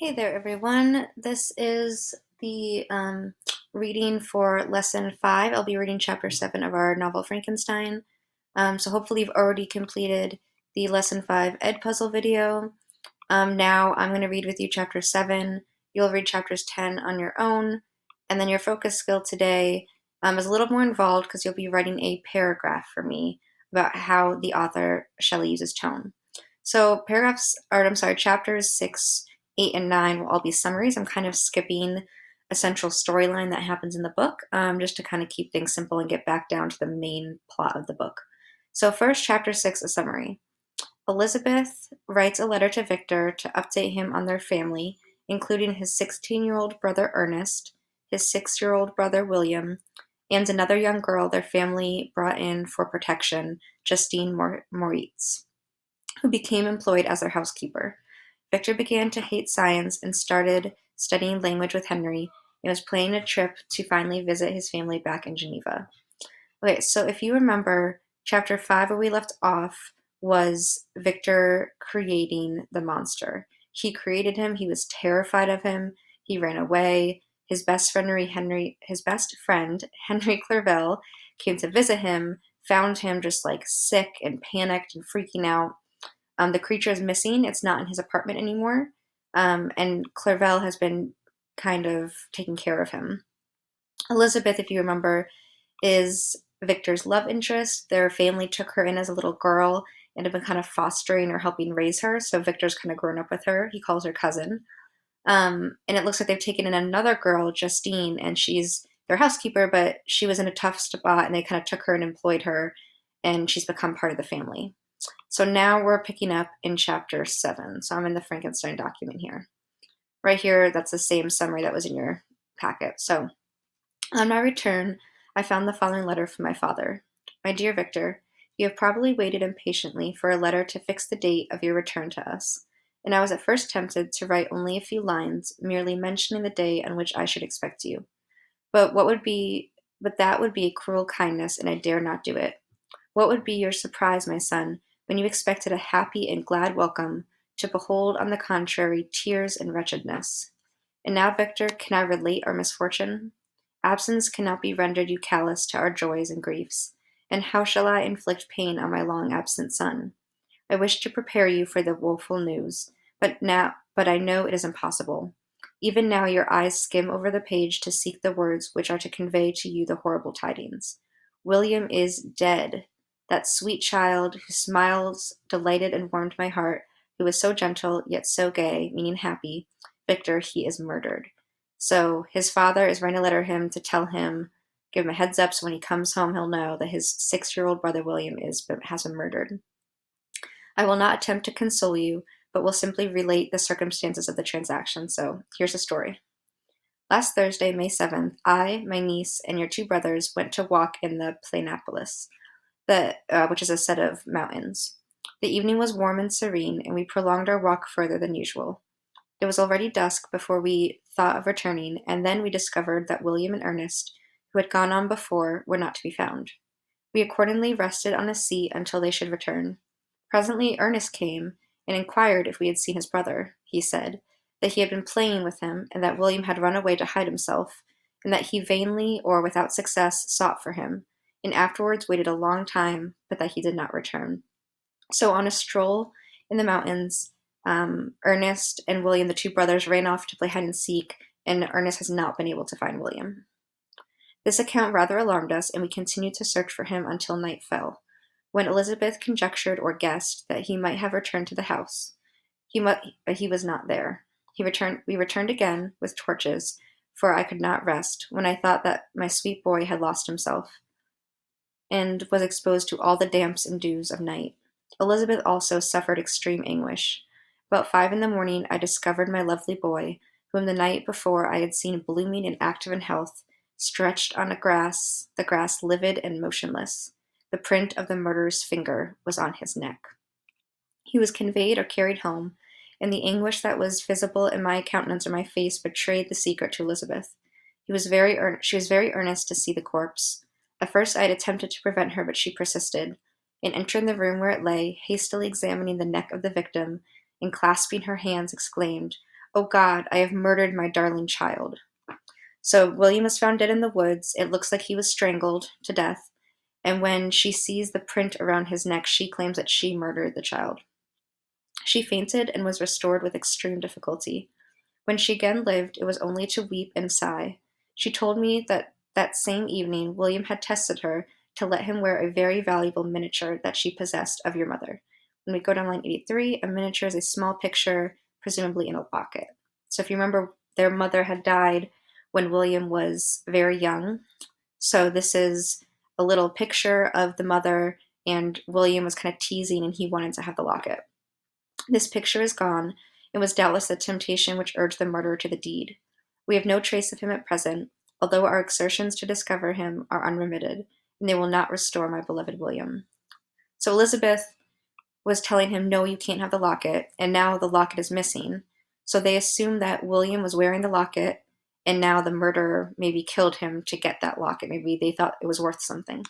Hey there, everyone. This is the reading for lesson 5. I'll be reading chapter 7 of our novel Frankenstein. So hopefully you've already completed the lesson 5 Ed puzzle video. Now I'm going to read with you chapter 7. You'll read chapters 10 on your own. And then your focus skill today is a little more involved because you'll be writing a paragraph for me about how the author Shelley uses tone. So chapters 6, 8, and 9 will all be summaries. I'm kind of skipping a central storyline that happens in the book, just to kind of keep things simple and get back down to the main plot of the book. So first, chapter 6, a summary. Elizabeth writes a letter to Victor to update him on their family, including his 16-year-old brother Ernest, his 6-year-old brother William, and another young girl their family brought in for protection, Justine Moritz, who became employed as their housekeeper. Victor began to hate science and started studying language with Henry and was planning a trip to finally visit his family back in Geneva. Okay, so if you remember, chapter 5, where we left off, was Victor creating the monster. He created him, he was terrified of him, he ran away. His best friend Henry Clerval came to visit him, found him just like sick and panicked and freaking out. The creature is missing. It's not in his apartment anymore. And Clerval has been kind of taking care of him. Elizabeth, if you remember, is Victor's love interest. Their family took her in as a little girl and have been kind of fostering or helping raise her. So Victor's kind of grown up with her. He calls her cousin. And it looks like they've taken in another girl, Justine, and she's their housekeeper, but she was in a tough spot and they kind of took her and employed her, and she's become part of the family. So now we're picking up in chapter 7. So I'm in the Frankenstein document here. Right here, that's the same summary that was in your packet. So on my return, I found the following letter from my father. My dear Victor, you have probably waited impatiently for a letter to fix the date of your return to us, and I was at first tempted to write only a few lines, merely mentioning the day on which I should expect you. But that would be a cruel kindness, and I dare not do it. What would be your surprise, my son, when you expected a happy and glad welcome, to behold, on the contrary, tears and wretchedness? And now, Victor, can I relate our misfortune? Absence cannot be rendered you callous to our joys and griefs. And how shall I inflict pain on my long absent son? I wish to prepare you for the woeful news, but I know it is impossible. Even now your eyes skim over the page to seek the words which are to convey to you the horrible tidings. William is dead. That sweet child whose smiles delighted and warmed my heart, who was so gentle yet so gay, meaning happy, Victor, he is murdered. So his father is writing a letter to him to tell him, give him a heads up so when he comes home he'll know that his 6-year-old brother William has been murdered. I will not attempt to console you, but will simply relate the circumstances of the transaction. So here's the story. Last Thursday, May 7th, I, my niece, and your 2 brothers went to walk in the Plainapolis, which is a set of mountains. The evening was warm and serene, and we prolonged our walk further than usual. It was already dusk before we thought of returning, and then we discovered that William and Ernest, who had gone on before, were not to be found. We accordingly rested on a seat until they should return. Presently Ernest came and inquired if we had seen his brother. He said that he had been playing with him, and that William had run away to hide himself, and that he vainly or without success sought for him, and afterwards waited a long time, but that he did not return. So on a stroll in the mountains, Ernest and William, the 2 brothers, ran off to play hide and seek, and Ernest has not been able to find William. This account rather alarmed us, and we continued to search for him until night fell, when Elizabeth conjectured or guessed that he might have returned to the house. But he was not there. We returned again with torches, for I could not rest, when I thought that my sweet boy had lost himself, and was exposed to all the damps and dews of night. Elizabeth also suffered extreme anguish. About 5 in the morning I discovered my lovely boy, whom the night before I had seen blooming and active in health, stretched on the grass livid and motionless. The print of the murderer's finger was on his neck. He was conveyed or carried home, and the anguish that was visible in my countenance or my face betrayed the secret to Elizabeth. She was very earnest to see the corpse. At first I had attempted to prevent her, but she persisted, and entering the room where it lay, hastily examining the neck of the victim, and clasping her hands, exclaimed, Oh God, I have murdered my darling child. So William was found dead in the woods. It looks like he was strangled to death. And when she sees the print around his neck, she claims that she murdered the child. She fainted and was restored with extreme difficulty. When she again lived, it was only to weep and sigh. She told me that that same evening William had tested her to let him wear a very valuable miniature that she possessed of your mother. When we go down line 83, a miniature is a small picture, presumably in a locket. So if you remember, their mother had died when William was very young. So this is a little picture of the mother, and William was kind of teasing and he wanted to have the locket. This picture is gone. It was doubtless the temptation which urged the murderer to the deed. We have no trace of him at present, although our exertions to discover him are unremitted, and they will not restore my beloved William. So Elizabeth was telling him, no, you can't have the locket, and now the locket is missing. So they assume that William was wearing the locket, and now the murderer maybe killed him to get that locket. Maybe they thought it was worth something.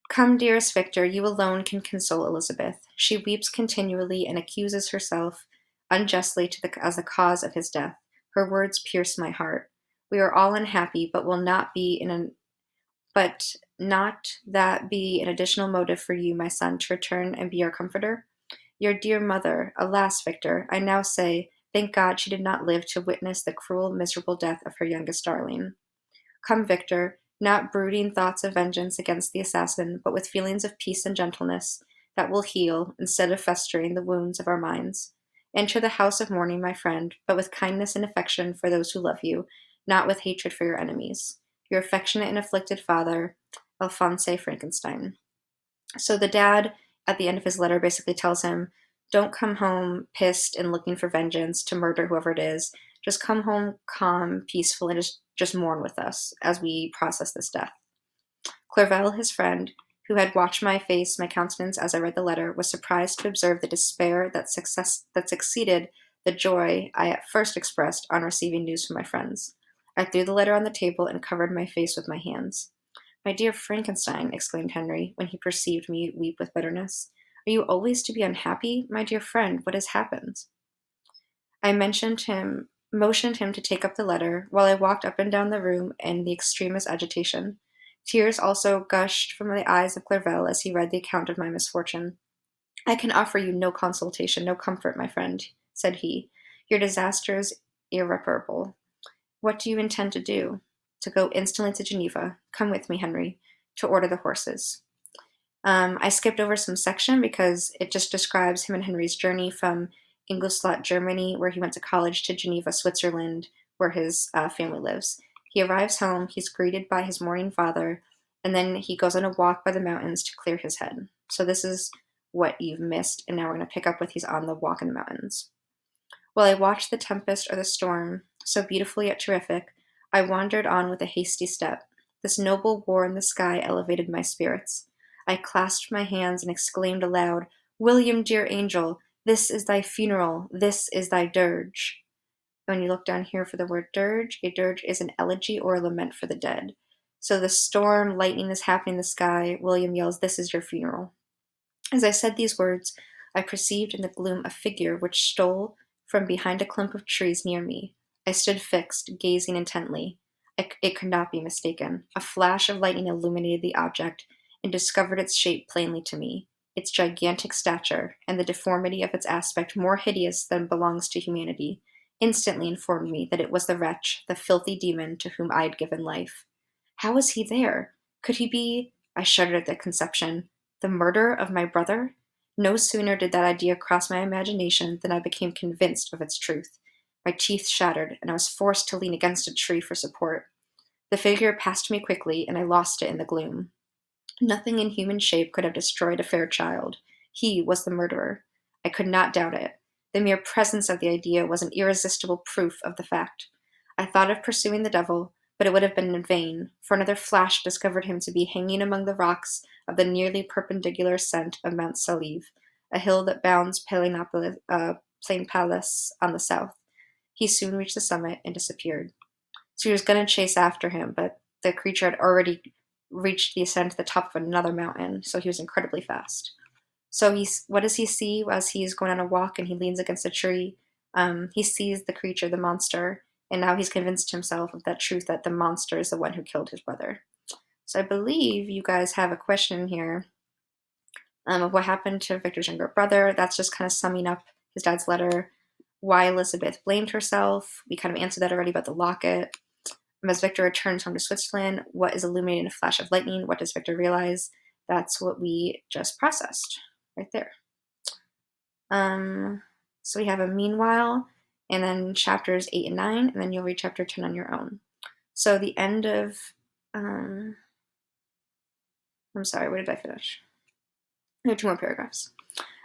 Come, dearest Victor, you alone can console Elizabeth. She weeps continually and accuses herself unjustly as the cause of his death. Her words pierce my heart. We are all unhappy, but will not be in an but not that be an additional motive for you, my son, to return and be our comforter? Your dear mother, alas, Victor, I now say, thank God she did not live to witness the cruel, miserable death of her youngest darling. Come, Victor, not brooding thoughts of vengeance against the assassin, but with feelings of peace and gentleness that will heal, instead of festering, the wounds of our minds. Enter the house of mourning, my friend, but with kindness and affection for those who love you, not with hatred for your enemies. Your affectionate and afflicted father, Alphonse Frankenstein. So the dad, at the end of his letter, basically tells him, don't come home pissed and looking for vengeance to murder whoever it is. Just come home calm, peaceful, and just mourn with us as we process this death. Clerval, his friend, who had watched my face, my countenance as I read the letter, was surprised to observe the despair that succeeded the joy I at first expressed on receiving news from my friends. I threw the letter on the table and covered my face with my hands. My dear Frankenstein, exclaimed Henry, when he perceived me weep with bitterness, are you always to be unhappy? My dear friend, what has happened? I motioned him to take up the letter, while I walked up and down the room in the extremest agitation. Tears also gushed from the eyes of Clerval as he read the account of my misfortune. I can offer you no consolation, no comfort, my friend, said he. Your disaster is irreparable. What do you intend to do? To go instantly to Geneva. Come with me, Henry, to order the horses. I skipped over some section because it just describes him and Henry's journey from Ingolstadt, Germany, where he went to college, to Geneva, Switzerland, where his family lives. He arrives home, he's greeted by his mourning father, and then he goes on a walk by the mountains to clear his head. So this is what you've missed, and now we're going to pick up with he's on the walk in the mountains. While I watched the tempest or the storm, so beautiful yet terrific, I wandered on with a hasty step. This noble war in the sky elevated my spirits. I clasped my hands and exclaimed aloud, William, dear angel, this is thy funeral, this is thy dirge. When you look down here for the word dirge, a dirge is an elegy or a lament for the dead. So the storm, lightning is happening in the sky. William yells, this is your funeral. As I said these words, I perceived in the gloom a figure which stole from behind a clump of trees near me. I stood fixed, gazing intently. It could not be mistaken. A flash of lightning illuminated the object and discovered its shape plainly to me, its gigantic stature, and the deformity of its aspect more hideous than belongs to humanity, instantly informed me that it was the wretch, the filthy demon to whom I had given life. How was he there? Could he be— I shuddered at the conception— the murderer of my brother? No sooner did that idea cross my imagination than I became convinced of its truth. My teeth shattered, and I was forced to lean against a tree for support. The figure passed me quickly, and I lost it in the gloom. Nothing in human shape could have destroyed a fair child. He was the murderer. I could not doubt it. The mere presence of the idea was an irresistible proof of the fact. I thought of pursuing the devil, but it would have been in vain, for another flash discovered him to be hanging among the rocks of the nearly perpendicular ascent of Mount Salive, a hill that bounds Plain Palace on the south. He soon reached the summit and disappeared. So he was going to chase after him, but the creature had already reached the ascent to the top of another mountain, so he was incredibly fast. So what does he see as he's going on a walk and he leans against a tree? He sees the creature, the monster, and now he's convinced himself of that truth that the monster is the one who killed his brother. So I believe you guys have a question here of what happened to Victor's younger brother. That's just kind of summing up his dad's letter, why Elizabeth blamed herself. We kind of answered that already about the locket. As Victor returns home to Switzerland, what is illuminated in a flash of lightning? What does Victor realize? That's what we just processed right there. So we have a meanwhile, and then chapters 8 and 9, and then you'll read chapter 10 on your own. So the end of, I'm sorry, where did I finish? I have 2 more paragraphs.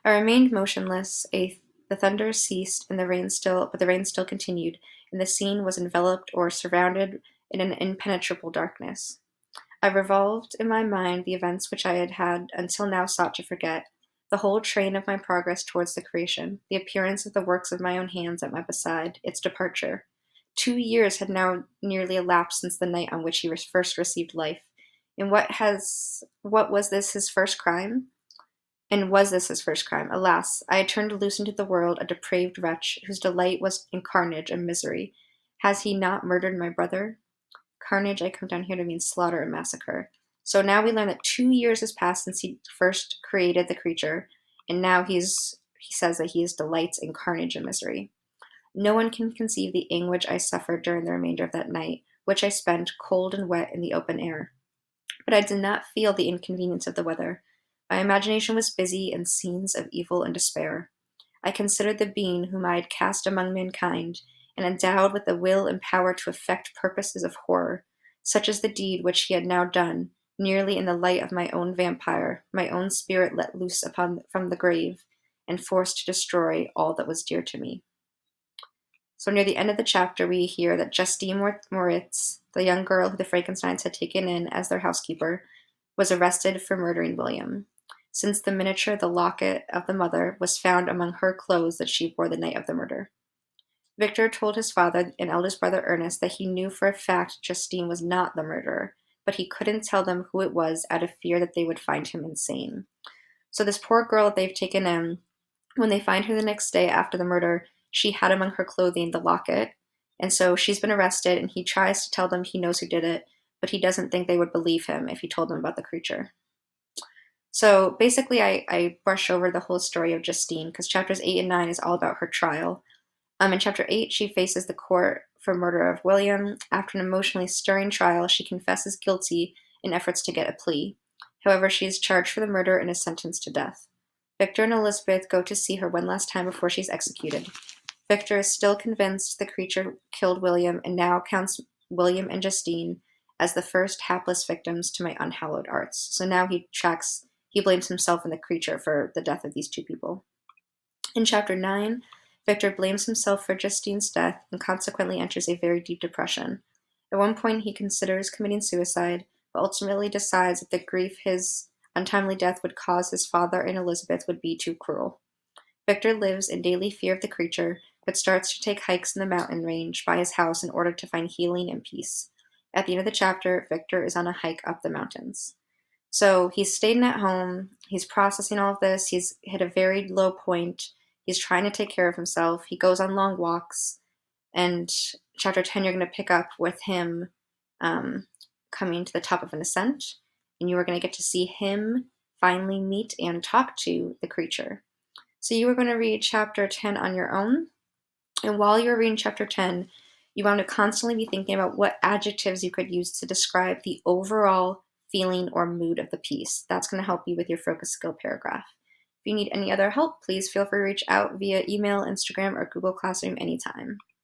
I remained motionless. The thunder ceased, and the rain still continued, and the scene was enveloped or surrounded in an impenetrable darkness. I revolved in my mind the events which I had until now sought to forget, the whole train of my progress towards the creation, the appearance of the works of my own hands at my beside, its departure. 2 years had now nearly elapsed since the night on which he first received life. And what was this his first crime? And was this his first crime? Alas, I had turned loose into the world a depraved wretch, whose delight was in carnage and misery. Has he not murdered my brother? Carnage, I come down here to mean slaughter and massacre. So now we learn that 2 years has passed since he first created the creature, and now he says that he delights in carnage and misery. No one can conceive the anguish I suffered during the remainder of that night, which I spent cold and wet in the open air. But I did not feel the inconvenience of the weather. My imagination was busy in scenes of evil and despair. I considered the being whom I had cast among mankind, and endowed with the will and power to effect purposes of horror, such as the deed which he had now done, nearly in the light of my own vampire, my own spirit let loose from the grave, and forced to destroy all that was dear to me. So near the end of the chapter, we hear that Justine Moritz, the young girl who the Frankensteins had taken in as their housekeeper, was arrested for murdering William, since the miniature, the locket of the mother, was found among her clothes that she wore the night of the murder. Victor told his father and eldest brother Ernest that he knew for a fact Justine was not the murderer, but he couldn't tell them who it was out of fear that they would find him insane. So this poor girl that they've taken in, when they find her the next day after the murder, she had among her clothing the locket, and so she's been arrested, and he tries to tell them he knows who did it, but he doesn't think they would believe him if he told them about the creature. So basically, I brush over the whole story of Justine, because chapters 8 and 9 is all about her trial. In chapter 8, she faces the court for murder of William. After an emotionally stirring trial, she confesses guilty in efforts to get a plea. However, she is charged for the murder and is sentenced to death. Victor and Elizabeth go to see her one last time before she's executed. Victor is still convinced the creature killed William and now counts William and Justine as the first hapless victims to my unhallowed arts. So now he blames himself and the creature for the death of these 2 people. In chapter 9, Victor blames himself for Justine's death and consequently enters a very deep depression. At one point, he considers committing suicide, but ultimately decides that the grief his untimely death would cause his father and Elizabeth would be too cruel. Victor lives in daily fear of the creature, but starts to take hikes in the mountain range by his house in order to find healing and peace. At the end of the chapter, Victor is on a hike up the mountains. So he's staying at home, he's processing all of this, he's hit a very low point, he's trying to take care of himself, he goes on long walks, and chapter 10 you're going to pick up with him coming to the top of an ascent, and you are going to get to see him finally meet and talk to the creature. So you are going to read chapter 10 on your own, and while you're reading chapter 10, you want to constantly be thinking about what adjectives you could use to describe the overall feeling or mood of the piece. That's going to help you with your focus skill paragraph. If you need any other help, please feel free to reach out via email, Instagram, or Google Classroom anytime.